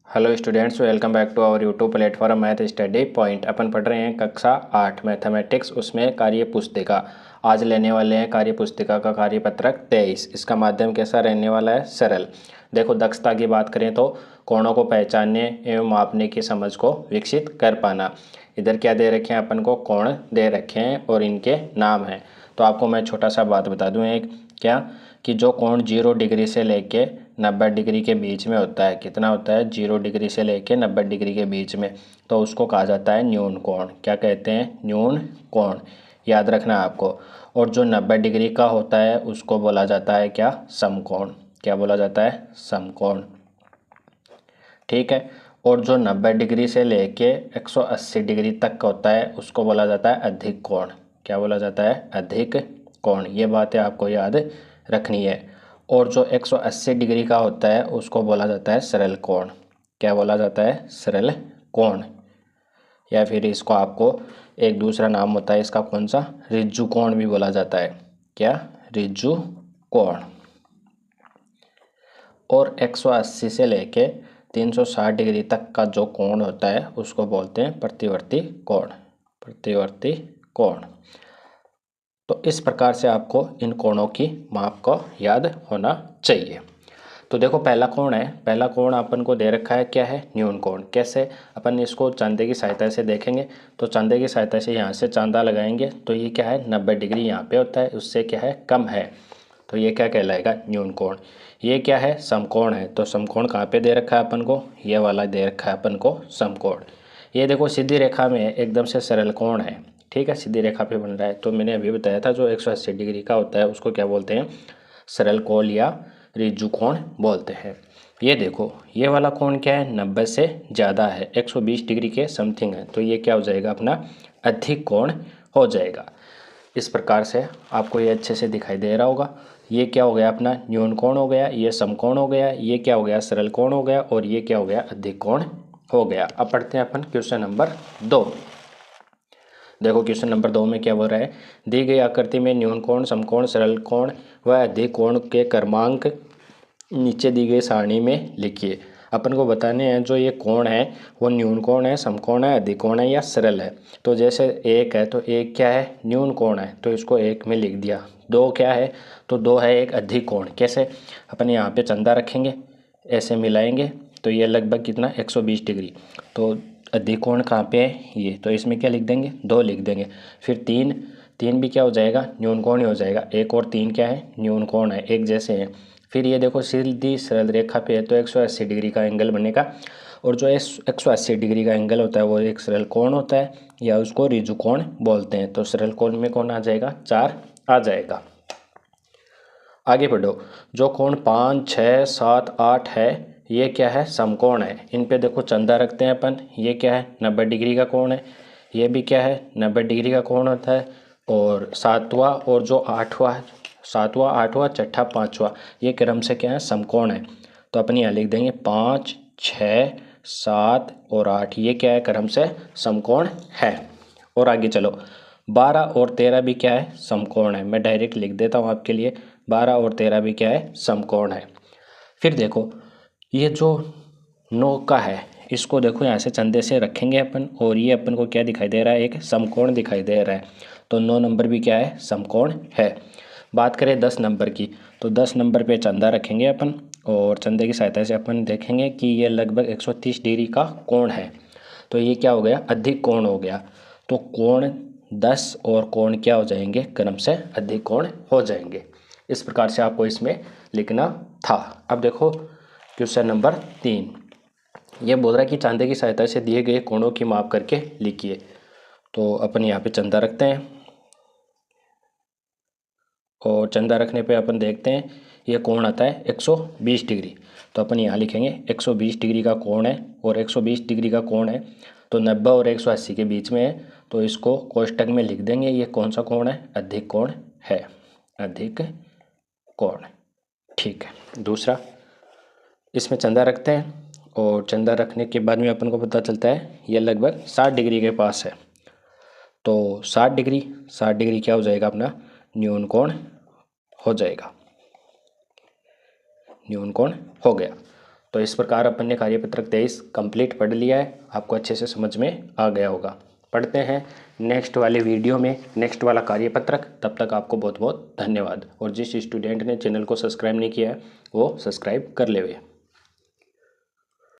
Hello students, welcome back to our YouTube platform math study point. अपन पढ़ रहे हैं कक्षा 8 मैथमेटिक्स, उसमें कार्य पुस्तिका। आज लेने वाले हैं कार्य पुस्तिका का कार्यपत्रक 23। इसका माध्यम कैसा रहने वाला है? सरल। देखो, दक्षता की बात करें तो कोणों को पहचानने एवं मापने की समझ को विकसित कर पाना। इधर क्या दे रखे हैं? अपन को कोण दे रखे हैं और इनके नाम हैं। तो आपको मैं छोटा सा बात बता दूँ, एक क्या कि जो कोण 0 डिग्री से लेके 90 डिग्री के बीच में होता है, कितना होता है? 0 डिग्री से लेके 90 डिग्री के बीच में, तो उसको कहा जाता है न्यून कोण। क्या कहते हैं? न्यून कोण। याद रखना आपको। और जो 90 डिग्री का होता है उसको बोला जाता है क्या? समकोण। क्या बोला जाता है? समकोण। ठीक है। और जो 90 डिग्री से लेके 180 डिग्री तक का होता है उसको बोला जाता है अधिक कोण। क्या बोला जाता है? अधिक कोण। ये बातें आपको याद रखनी है। और जो 180 डिग्री का होता है उसको बोला जाता है सरल कोण। क्या बोला जाता है? सरल कोण। या फिर इसको आपको एक दूसरा नाम होता है इसका, कौन सा? ऋजु कोण भी बोला जाता है। क्या? ऋजु कोण। और 180 से लेके 360 डिग्री तक का जो कोण होता है उसको बोलते हैं प्रतिवर्ती कोण। प्रतिवर्ती कोण। तो इस प्रकार से आपको इन कोणों की माप को याद होना चाहिए। तो देखो, पहला कोण है। पहला कोण अपन को दे रखा है, क्या है? न्यून कोण। कैसे? अपन इसको चांदे की सहायता से देखेंगे। तो चांदे की सहायता से यहाँ से चांदा लगाएंगे तो ये क्या है? 90 डिग्री यहाँ पे होता है, उससे क्या है? कम है। तो ये क्या कहलाएगा? न्यून कोण। ये क्या है? समकोण है। तो समकोण कहाँ पे दे रखा है अपन को? ये वाला दे रखा है अपन को समकोण। ये देखो, सीधी रेखा में एकदम से सरल कोण है। ठीक है, सीधी रेखा पे बन रहा है। तो मैंने अभी बताया था जो 180 डिग्री का होता है उसको क्या बोलते हैं? सरल कोण या ऋजु कोण बोलते हैं। ये देखो, ये वाला कोण क्या है? 90 से ज़्यादा है, 120 डिग्री के समथिंग है। तो ये क्या हो जाएगा? अपना अधिक कोण हो जाएगा। इस प्रकार से आपको ये अच्छे से दिखाई दे रहा होगा। ये क्या हो गया? अपना न्यून कोण हो गया, ये समकोण हो गया, ये क्या हो गया? सरल कोण हो गया, और ये क्या हो गया? अधिक कोण हो गया। अब पढ़ते हैं अपन क्वेश्चन नंबर 2। देखो, क्वेश्चन नंबर 2 में क्या बोल रहा है? दी गई आकृति में न्यून कोण, समकोण, सरल कोण व अधिक कोण के क्रमांक नीचे दी गई सारणी में लिखिए। अपन को बताने हैं जो ये कोण है वो न्यून कोण है, समकोण है, अधिक कोण है या सरल है। तो जैसे एक है तो एक क्या है? न्यून कोण है, तो इसको एक में लिख दिया। दो क्या है? तो दो है एक अधिक कोण। कैसे? अपन यहाँ पे चंदा रखेंगे, ऐसे मिलाएंगे तो ये लगभग कितना? 120 डिग्री। तो अधिक कोण कहाँ पे है? ये। तो इसमें क्या लिख देंगे? दो लिख देंगे। फिर तीन, तीन भी क्या हो जाएगा? न्यून कोण ही हो जाएगा। एक और तीन क्या है? न्यून कोण है, एक जैसे हैं। फिर ये देखो, सीधी सरल रेखा पे है तो 180 डिग्री का एंगल बनेगा। और जो 180 डिग्री का एंगल होता है वो एक सरल कोण होता है, या उसको ऋजु कोण बोलते हैं। तो सरल कोण में कौन आ जाएगा? 4 आ जाएगा। आगे बढ़ो। जो कोण 5, 6, 7, 8 है ये क्या है? समकोण है। इन पे देखो चंदा रखते हैं अपन। ये क्या है? 90 डिग्री का कोण है। ये भी क्या है? 90 डिग्री का कोण होता है। और सातवां और जो आठवां, सातवां, आठवां, छठा, पाँचवा, ये क्रम से क्या है? समकोण है। तो अपन यहाँ लिख देंगे 5, 6, 7 और 8, ये क्या है? क्रम से समकोण है। और आगे चलो, 12 और 13 भी क्या है? समकोण है। मैं डायरेक्ट लिख देता हूँ आपके लिए, 12 और 13 भी क्या है? समकोण है। फिर देखो, ये जो 9 का है इसको देखो यहाँ से चंदे से रखेंगे अपन, और ये अपन को क्या दिखाई दे रहा है? एक समकोण दिखाई दे रहा है। तो 9 नंबर भी क्या है? समकोण है। बात करें 10 नंबर की, तो 10 नंबर पे चंदा रखेंगे अपन, और चंदे की सहायता से अपन देखेंगे कि ये लगभग 130 डिग्री का कोण है। तो ये क्या हो गया? अधिक कोण हो गया। तो कोण 10 और कोण क्या हो जाएंगे? क्रम से अधिक कोण हो जाएंगे। इस प्रकार से आपको इसमें लिखना था। अब देखो क्वेश्चन नंबर 3। ये बोल रहा है कि चांदे की सहायता से दिए गए कोणों की माप करके लिखिए। तो अपन यहाँ पे चंदा रखते हैं, और चंदा रखने पे अपन देखते हैं ये कोण आता है 120 डिग्री। तो अपन यहाँ लिखेंगे 120 डिग्री का कोण है, और 120 डिग्री का कोण है तो 90 और 180 के बीच में है। तो इसको कोष्टक में लिख देंगे। ये कौन सा कोण है? अधिक कोण है। अधिक कोण। ठीक है। दूसरा, इसमें चंदा रखते हैं, और चंदा रखने के बाद में अपन को पता चलता है ये लगभग 60 डिग्री के पास है। तो 60 डिग्री, 60 डिग्री क्या हो जाएगा? अपना न्यून कोण हो जाएगा। न्यून कोण हो गया। तो इस प्रकार अपन ने कार्यपत्रक 23 कंप्लीट पढ़ लिया है, आपको अच्छे से समझ में आ गया होगा। पढ़ते हैं नेक्स्ट वाले वीडियो में नेक्स्ट वाला कार्यपत्रक। तब तक आपको बहुत बहुत धन्यवाद। और जिस स्टूडेंट ने चैनल को सब्सक्राइब नहीं किया है वो सब्सक्राइब कर ले।